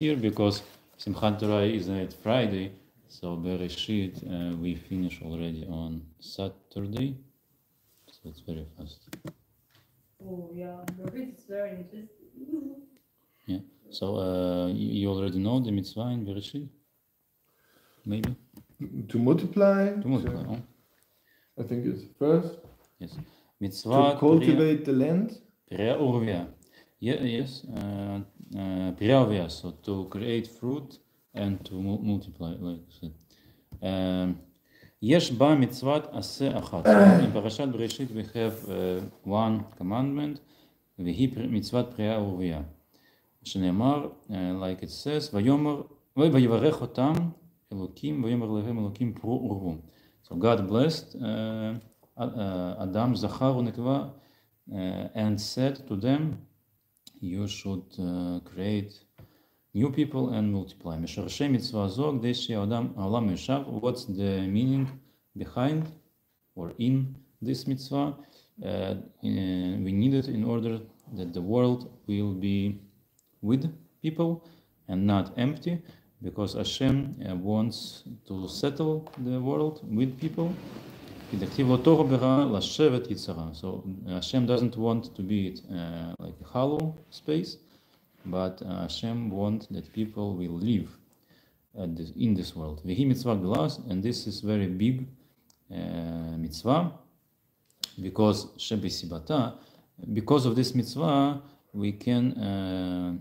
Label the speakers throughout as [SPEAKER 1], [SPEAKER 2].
[SPEAKER 1] here because Simchat Torah is at Friday, so Bereshit we finish already on Saturday, so it's very fast.
[SPEAKER 2] Oh yeah, Bereshit is very interesting.
[SPEAKER 1] Yeah. So you already know the mitzvah in Bereshit, maybe
[SPEAKER 3] To multiply.
[SPEAKER 1] to multiply.
[SPEAKER 3] So I think it's first
[SPEAKER 1] Yes.
[SPEAKER 3] to
[SPEAKER 1] Mitzvah
[SPEAKER 3] cultivate the land.
[SPEAKER 1] Priya Urvia. Yes. Priya Urvia. So to create fruit and to multiply, like I said. יש בה מצוות עשה אחת. In פרשת בראשית we have one commandment, והיא מצוות פריאה ורבייה. שנאמר, like it says, ויברך אותם אלוקים, ויאמר להם אלוקים פרו ורבו. So God blessed Adam, זכר ונקבה, and said to them, you should create new people and multiply. משורשי מצווה זו, כדי שהעולם מיושב, what's the meaning behind or in this mitzvah? We need it in order that the world will be with people and not empty, because Hashem wants to settle the world with people. So Hashem doesn't want to be like a hollow space, but Hashem wants that people will live in this world. And this is very big mitzvah, because because of this mitzvah we can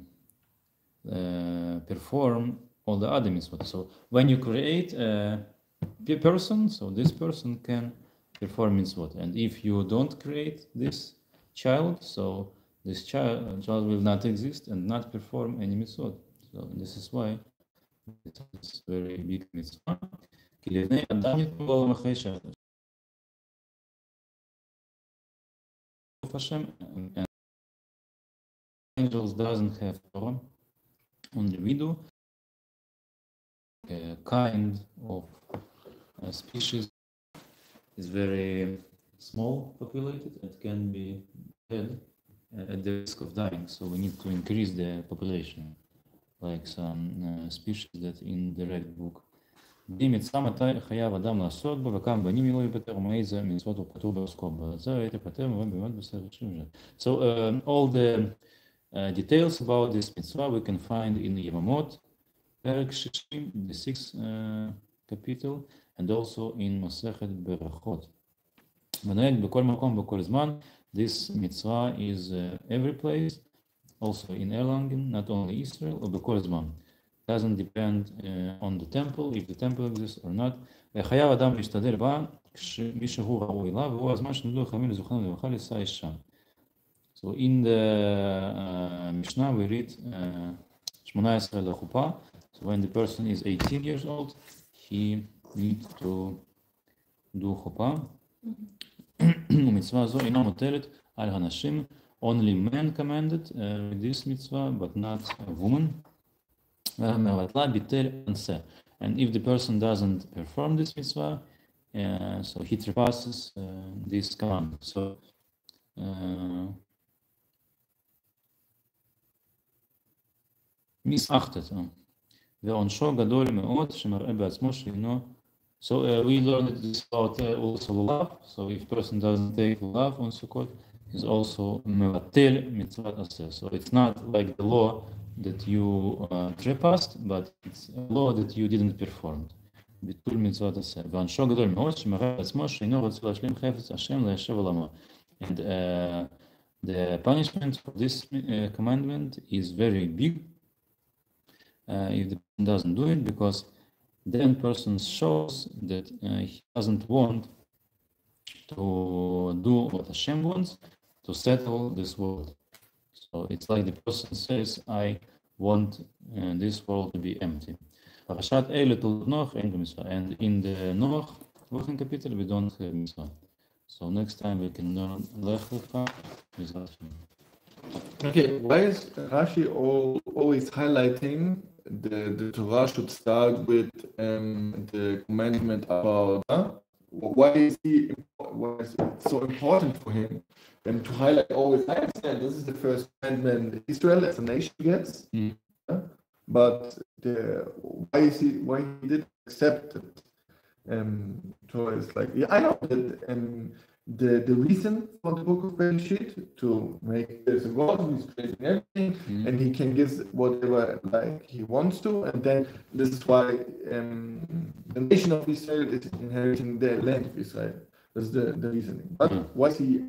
[SPEAKER 1] perform all the other mitzvot. So when you create a person, so this person can perform mitzvot. And if you don't create this child, so this child will not exist and not perform any mitzvot. So this is why it's very big mitzvah. Hashem, and angels doesn't have Torah, only we do. A kind of species is very small populated, it can be dead at the risk of dying, so we need to increase the population, like some species that in the red book. מצווה מתי חייב אדם לעסוק בו, וכמה בנים יהיו לו יותר, ומאיזה מצוות הוא פטור בעסקו בו. זה הייתי פטר מאוד באמת בסרט שיר. So all the details about this mitzvah we can find in Yevamot, פרק 60, the 6th capital, and also in מסכת ברכות. ונהג בכל מקום בכל זמן, this mitzvah is every place, also in Erlangen, not only Israel, or בכל זמן. Doesn't depend on the temple, if the temple exists or not. וחייב אדם להשתדל בה, מי שהוא ראוי לה, והוא הזמן שנולדו חכמים לזוכרם לברכה לישא שם. So in the Mishnah we read 18 לחופה. So when the person is 18 years old, he needs to do חופה. ומצווה זו אינה מוטלת על הנשים. Only men commanded with this mitzvah, but not a woman. And if the person doesn't perform this mitzvah, so he trespasses this command. So misachtet. ועונשו גדול מאוד שמראה בעצמו שאינו. So we learned this about also love. So if person doesn't take love on Sukkot, is also mevatel mitzvat aseh. So it's not like the law that you trespassed, but it's a law that you didn't perform. ביטול מצוות עשה. ועונשו גדול מאוד שמראה בעצמו שאינו רוצה להשלים חפץ השם ליישב עולמו. And the punishment for this commandment is very big if the person doesn't do it, because then person shows that he doesn't want to do what Hashem wants, to settle this world. So it's like the person says, I want this world to be empty. פרשת אלה תולדות נוח אין במצווה. And in the נוח, working capital, we don't have mitzvah. So next time we can learn Lech Lecha with Rashi.
[SPEAKER 3] Okay, why is Rashi always highlighting the Torah should start with the commandment about why is it so important for him to highlight always? I understand this is the first commandment Israel as a nation gets, but why he did accept it. Torah is like, yeah, I know that the reason for the book of Bereshit to make there's a God who's creating everything, and he can give whatever like he wants to, and then this is why the nation of Israel is inheriting the land of Israel. That's the reasoning. But why is he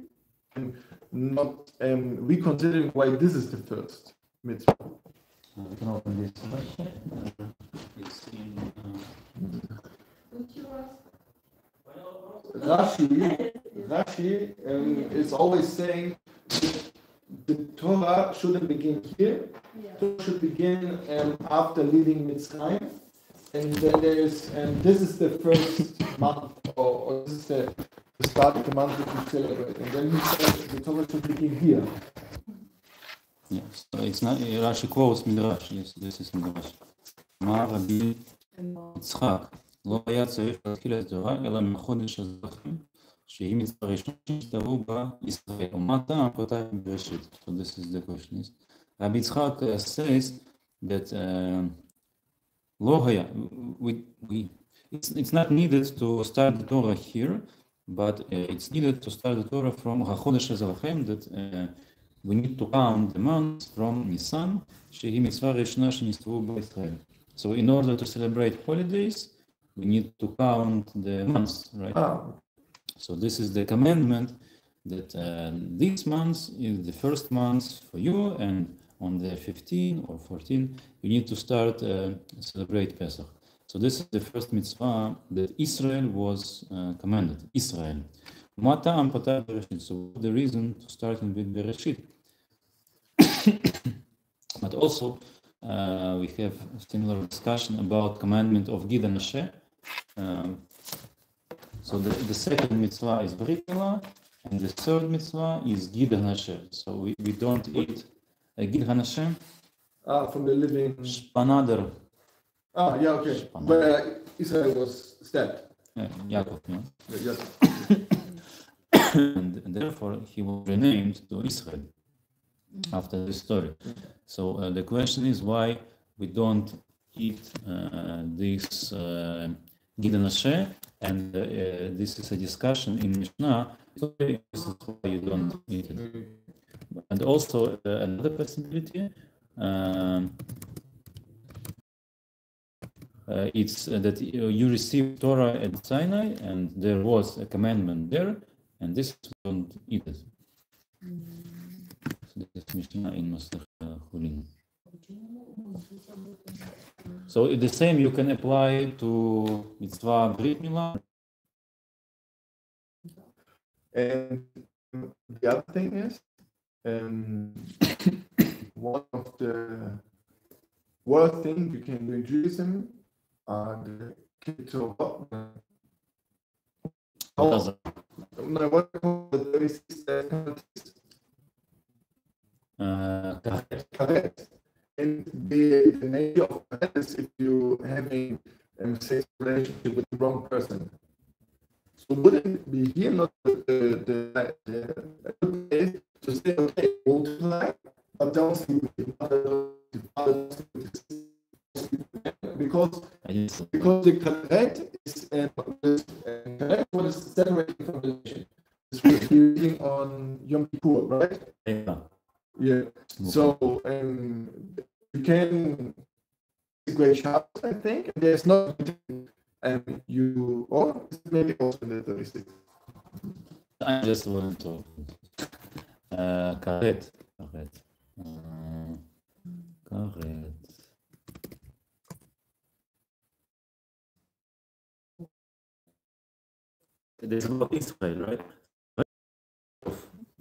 [SPEAKER 3] not reconsidering why this is the first mitzvah?
[SPEAKER 1] We can open this question. It's in.
[SPEAKER 2] Would you ask?
[SPEAKER 3] Rashi is always saying the Torah shouldn't begin here.
[SPEAKER 2] Yeah.
[SPEAKER 3] Torah should begin after leaving Mitzrayim, and then there's this is the first month, or this is the start of the month that we celebrate, and then he says the Torah should begin here.
[SPEAKER 1] Yes, so it's not Rashi quotes Midrash. Yes, this is Midrash. אמר רבי יצחק, לא היה צריך להתחיל את התורה אלא מהחודש הזכרים, שהיא מצווה ראשונה שנכתבו בה ישראל. ומה הטעם פותח בראשית? So this is the question. Rabbi Yitzchak says that לא היה, it's not needed to start the Torah here, but it's needed to start the Torah from החודש הזכרים, that we need to count the months from Nisan, שהיא מצווה ראשונה שנכתבו בה ישראל. So in order to celebrate holidays, we need to count the months, right? So this is the commandment that this month is the first month for you, and on the 15 or 14, you need to start celebrate Pesach. So this is the first mitzvah that Israel was commanded. Israel. So the reason to start with Bereshit. But also, we have a similar discussion about commandment of Gid HaNasheh. So the second mitzvah is Brit Milah, and the third mitzvah is Gid HaNasheh. So we don't eat Gid HaNasheh.
[SPEAKER 3] From the living.
[SPEAKER 1] Spanader.
[SPEAKER 3] Yeah, okay. Where Israel was stabbed.
[SPEAKER 1] Yaakov, yeah.
[SPEAKER 3] Yes.
[SPEAKER 1] And therefore he was renamed to Israel after this story. So the question is why we don't eat this Gid HaNasheh, and this is a discussion in Mishnah. This is why you don't eat it. And also another possibility, it's that you receive Torah at Sinai, and there was a commandment there, and this don't eat it. So this is Mishnah in Masech Chulin. So the same you can apply to mitzvah Brit Milah.
[SPEAKER 3] And the other thing is, one of the worst things you can do in Judaism are the Kitorah. What the 36 penalties? Correct. And the nature of that is if you having a sex relationship with the wrong person. So wouldn't it be here not the place to say, okay, multiply, but don't sleep with others, because the correct is correct what is separating from the nation. This was reading on Yom Kippur, right? Yeah. So you can great shout, I think. There's not you or maybe also the 36.
[SPEAKER 1] I just want to correct. This is about Israel, right?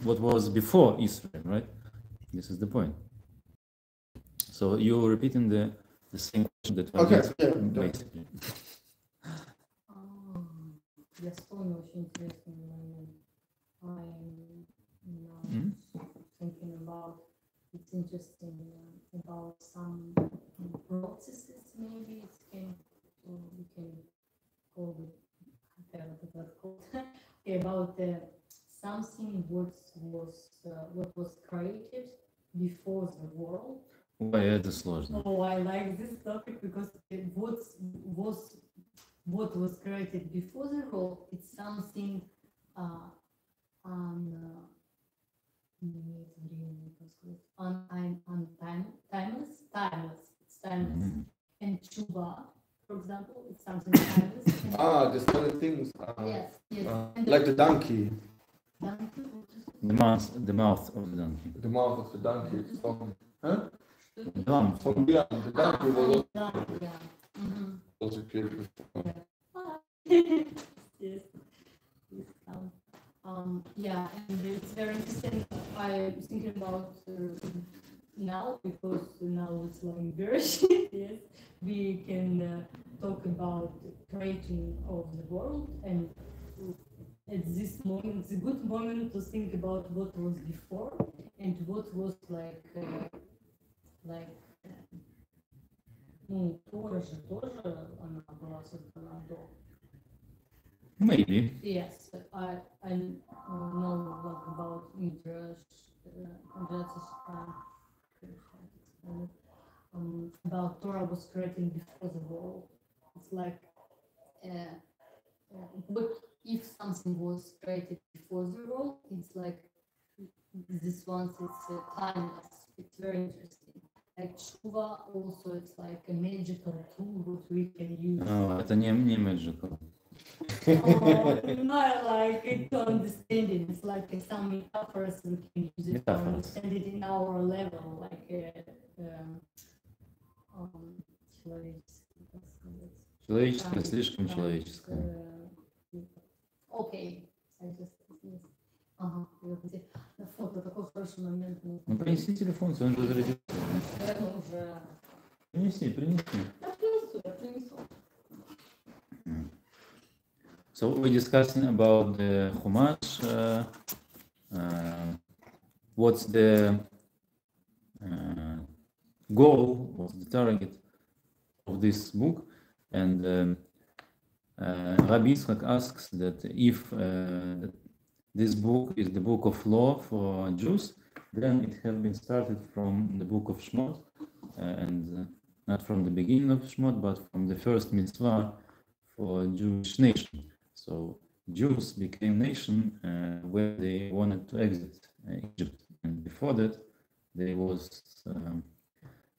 [SPEAKER 1] What was before Israel, right? This is the point. So you're repeating the same question that was basically.
[SPEAKER 2] Я вспомнила очень интересный момент. I'm thinking about, it's interesting about some processes, maybe it can, we can call it, I don't know what that's called, about something what was created before the world.
[SPEAKER 1] The это сложно.
[SPEAKER 2] Oh, I like this topic because what was created before the role, it's something timeless. It's timeless.
[SPEAKER 1] Мгм.
[SPEAKER 2] And Chuba, for example, it's something timeless. And
[SPEAKER 3] The funny things.
[SPEAKER 2] yes, yes. And
[SPEAKER 3] Like the donkey,
[SPEAKER 2] donkey,
[SPEAKER 1] The mouth of the donkey.
[SPEAKER 3] the mouth of the donkey. Huh?
[SPEAKER 1] The mouth.
[SPEAKER 3] From Bilan, the donkey was
[SPEAKER 2] yeah. Mhm.
[SPEAKER 3] also created.
[SPEAKER 2] Yes. Yes, yeah, and it's very interesting. I was thinking about now because now it's like Bereshit. Yes, we can talk about creating of the world, and at this moment, it's a good moment to think about what was before and what was like. Ну, тоже она была создана до.
[SPEAKER 1] Maybe.
[SPEAKER 2] Yes, I know like about Midrash, about Torah was created before the world. It's like, but if something was created before the world, it's like this one. It's timeless. It's very interesting. Like Shuva also, it's like a magical tool that we can use.
[SPEAKER 1] Это не magical.
[SPEAKER 2] Not like it to understand it. It's like some metaphors we can use it to
[SPEAKER 1] Metaphors.
[SPEAKER 2] understand it in our level, like
[SPEAKER 1] Человеческое, слишком человеческое.
[SPEAKER 2] Окей. Ага, на фото такой хороший момент.
[SPEAKER 1] Ну, принеси телефон, он разрядится.
[SPEAKER 2] Это уже...
[SPEAKER 1] Принеси.
[SPEAKER 2] Я принесу.
[SPEAKER 1] So we're discussing about the Chumash. What's the goal, what's the target of this book? And Rabbi Yitzchak asks that if this book is the book of law for Jews, then it has been started from the book of Shmot, and not from the beginning of Shmot, but from the first mitzvah for Jewish nation. So Jews became nation when they wanted to exit Egypt, and before that, there was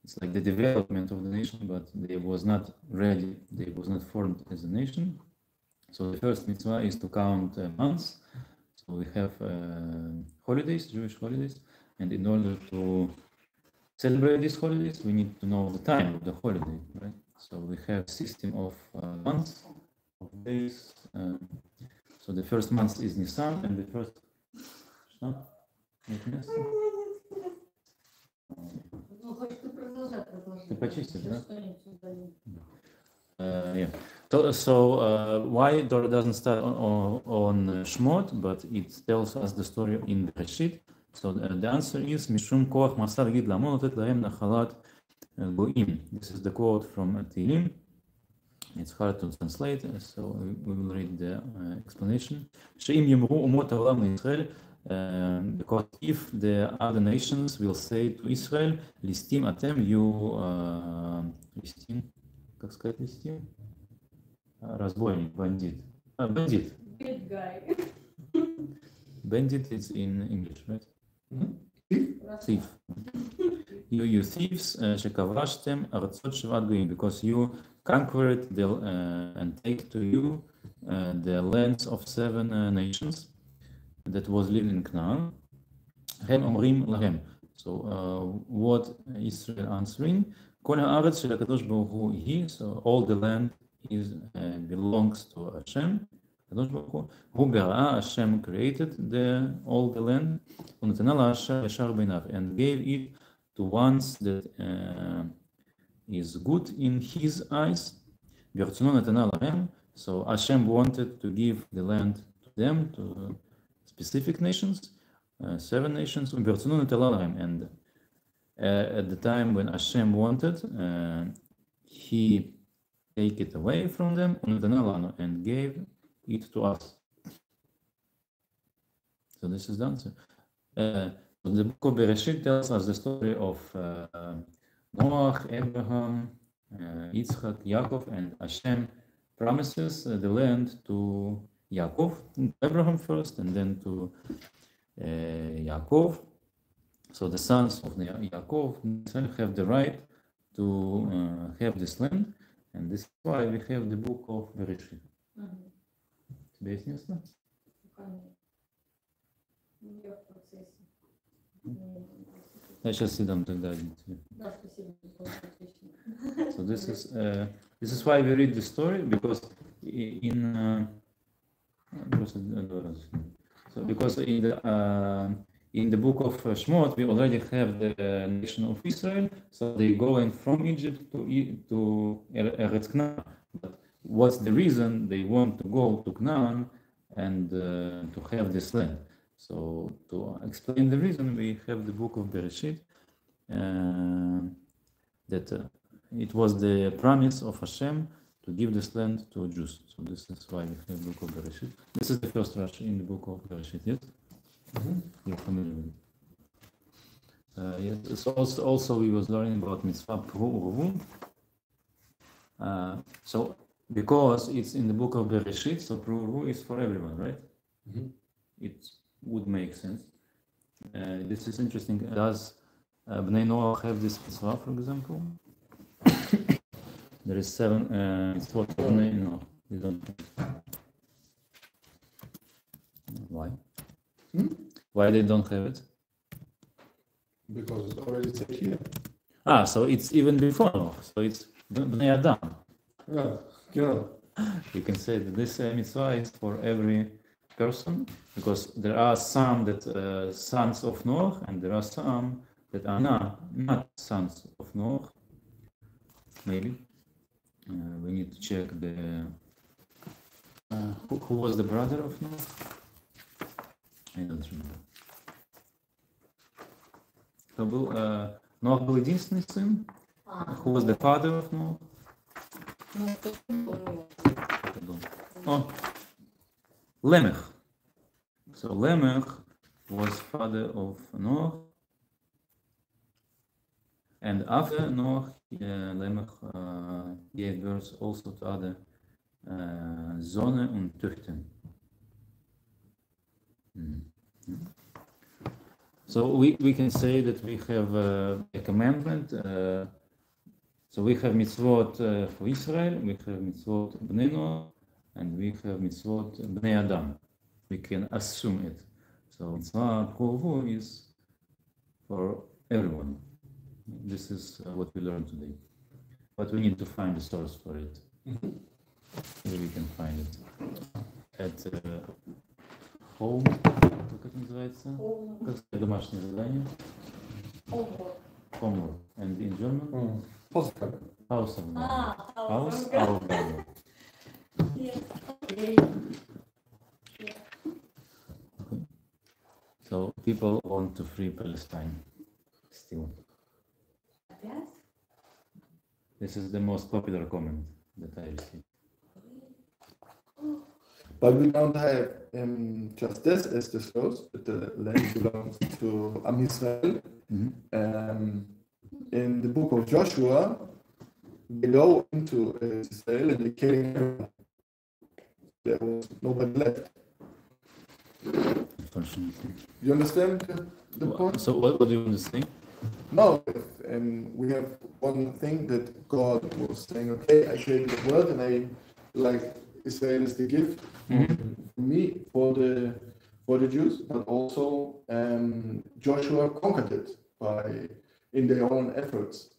[SPEAKER 1] it's like the development of the nation, but they was not ready. They was not formed as a nation. So the first mitzvah is to count months. So we have holidays, Jewish holidays, and in order to celebrate these holidays, we need to know the time of the holiday, right? So we have a system of months, of days. So the first month is Nisan, and the first. Что? Нет места?
[SPEAKER 2] Ну, хочешь ты продолжать.
[SPEAKER 1] Ты почистишь, да?
[SPEAKER 2] Yeah.
[SPEAKER 1] Yeah. So why Torah doesn't start on Shmot, but it tells us the story in Bereshit? So the answer is Mishum Koach Masar Gid Lamon Otet Lahem Nachalat Goim. This is the quote from Tehillim. It's hard to translate, so we will read the explanation. She'im Yemru Umot Haolam Yisrael, because if the other nations will say to Israel, Listim Atem, you Listim. Как сказать листим? Разбойник, бандит. Бандит.
[SPEAKER 2] Good guy.
[SPEAKER 1] Bandit is in English, right? Thief. You thieves, שכבשתם ארצות שבעת גויים, because you conquered and take to you the lands of 7 nations that was living in Canaan. הם אומרים להם. So what Israel answering? כל הארץ של הקדוש ברוך הוא היא, so all the land is belongs to Hashem, הקדוש ברוך הוא, הוא בראה, Hashem created all the land, ונתנה לאשר ישר בעיניו, and gave it to ones that is good in his eyes, ברצונו נתנה להם, so Hashem wanted to give the land to them, to specific nations, 7 nations, וברצונו נתנה להם, and at the time when Hashem wanted, he take it away from them and gave it to us. So this is the answer. The book of Bereshit tells us the story of Noah, Abraham, Yitzchak, Yaakov, and Hashem promises the land to Yaakov, to Abraham first, and then to Yaakov. So the sons of Yaakov have the right to have this land, and this is why we have the book of Bereshit. Тебе есть ясно?
[SPEAKER 2] Я в процессе.
[SPEAKER 1] Я сейчас дам тогда.
[SPEAKER 2] Да, спасибо.
[SPEAKER 1] So this is why we read the story, because in the book of Shmot we already have the nation of Israel, so they going from Egypt to Eretz Canaan. But what's the reason they want to go to Canaan and to have this land? So to explain the reason, we have the book of Bereshit, that it was the promise of Hashem to give this land to Jews. So this is why we have the book of Bereshit. This is the first Rashi in the book of Bereshit, yes? You're familiar with it. Yes. So also we was learning about mitzvah Pru Uruvu. So because it's in the book of Bereshit, so Pru Uruvu is for everyone, right? It would make sense. This is interesting. Does Bnei Noach have this mitzvah, for example? There is 7 mitzvot of Bnei Noach. They don't have. Why? Why they don't have it?
[SPEAKER 3] Because it's already said here.
[SPEAKER 1] So it's even before Noach. So it's Bnei Adam.
[SPEAKER 3] Yeah.
[SPEAKER 1] You can say that this mitzvah is for every person, because there are some that sons of Noach, and there are some that are not sons of Noach. Maybe we need to check the who was the brother of Noach. I don't remember. Noach был единственный сын. Who was the father of Noach? Lamech. So Lamech was father of Noach, and after Noach, Lamech gave birth also to other Söhne und Töchter. So we can say that we have a commandment. So we have mitzvot for Israel, we have mitzvot Bnei Noach, and we have mitzvot Bnei Adam. We can assume it. So mitzvah Pru Uruvu is for everyone. This is what we learned today. But we need to find the source for it. Maybe we can find it at home. Как это называется? Как сказать, домашнее задание? Homework. And in German?
[SPEAKER 3] Hausaufgabe.
[SPEAKER 1] Hausaufgabe. So people want to free Palestine still. This is the most popular comment that I received.
[SPEAKER 3] But we don't have just this as disclosed, that the land belongs to Am Yisrael. In the book of Joshua, they go into Israel and they kill everyone. There was nobody left.
[SPEAKER 1] Unfortunately.
[SPEAKER 3] You understand the point?
[SPEAKER 1] So what do you understand?
[SPEAKER 3] No, we have one thing that God was saying, okay, I created the world and I like Israel is the gift for me, for the Jews, but also Joshua conquered it in their own efforts.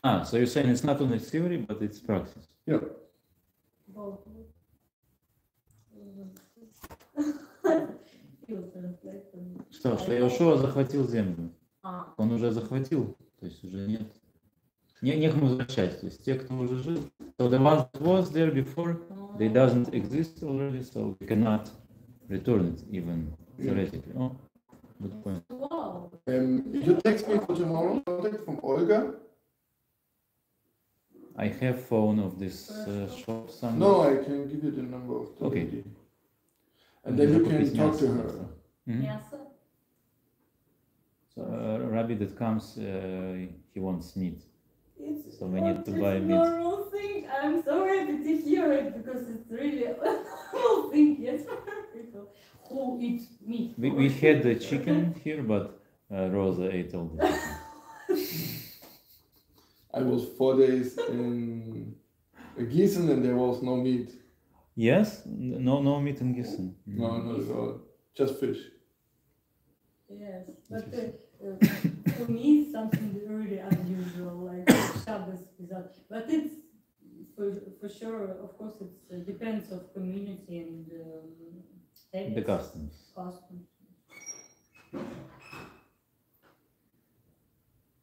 [SPEAKER 1] So you're saying it's not only theory, but it's practice.
[SPEAKER 3] Yeah.
[SPEAKER 1] Что Иошуа захватил землю. Он уже захватил, то есть уже нет. Некому возвращать. То есть те, кто уже жил. So the one that was there before, they doesn't exist already, so we cannot return it even theoretically. Oh, good point.
[SPEAKER 2] Wow.
[SPEAKER 3] You text me for tomorrow, contact from Olga.
[SPEAKER 1] I have phone of this shop somewhere.
[SPEAKER 3] No, I can give you the number of the
[SPEAKER 1] Okay.
[SPEAKER 3] lady. And then you can talk to her.
[SPEAKER 2] Yes.
[SPEAKER 1] So rabbi that comes, he wants meat. so we need to
[SPEAKER 2] It's
[SPEAKER 1] buy
[SPEAKER 2] a
[SPEAKER 1] meat.
[SPEAKER 2] normal thing. I'm so happy to hear it because it's really a normal thing. Yes, for people who eat meat.
[SPEAKER 1] We had the chicken here, but Rosa ate all the chicken.
[SPEAKER 3] I was 4 days in Gießen and there was no meat.
[SPEAKER 1] Yes, no meat in Gießen.
[SPEAKER 3] No, not at all. Just fish.
[SPEAKER 2] Yes, but for me, it's something really unusual, like Shabbos without. But it's for sure. Of course, it depends of community and
[SPEAKER 1] The
[SPEAKER 2] habits,
[SPEAKER 1] customs.
[SPEAKER 2] customs.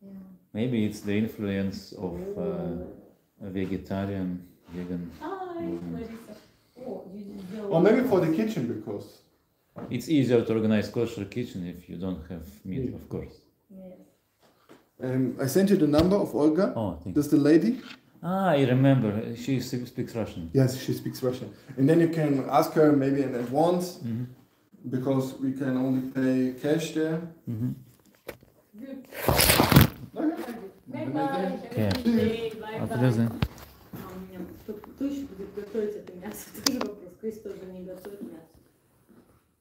[SPEAKER 2] Yeah.
[SPEAKER 1] Maybe it's the influence of a vegetarian, vegan.
[SPEAKER 2] Hi, Larissa. Oh, you
[SPEAKER 3] Or maybe for the kitchen because
[SPEAKER 1] It's easier to organize kosher kitchen if you don't have meat, of course.
[SPEAKER 2] Yes.
[SPEAKER 3] I sent you the number of Olga.
[SPEAKER 1] Oh, thank you.
[SPEAKER 3] That's the lady.
[SPEAKER 1] Ah, I remember. She speaks Russian.
[SPEAKER 3] Yes, she speaks Russian. And then you can ask her maybe in advance
[SPEAKER 1] Mhm.
[SPEAKER 3] because we can only pay cash there.
[SPEAKER 1] Mhm.
[SPEAKER 2] Good.
[SPEAKER 3] Okay.
[SPEAKER 2] Bye bye. Have a
[SPEAKER 1] Okay.
[SPEAKER 2] good day. Bye
[SPEAKER 1] Auf
[SPEAKER 2] bye.
[SPEAKER 1] Wiedersehen.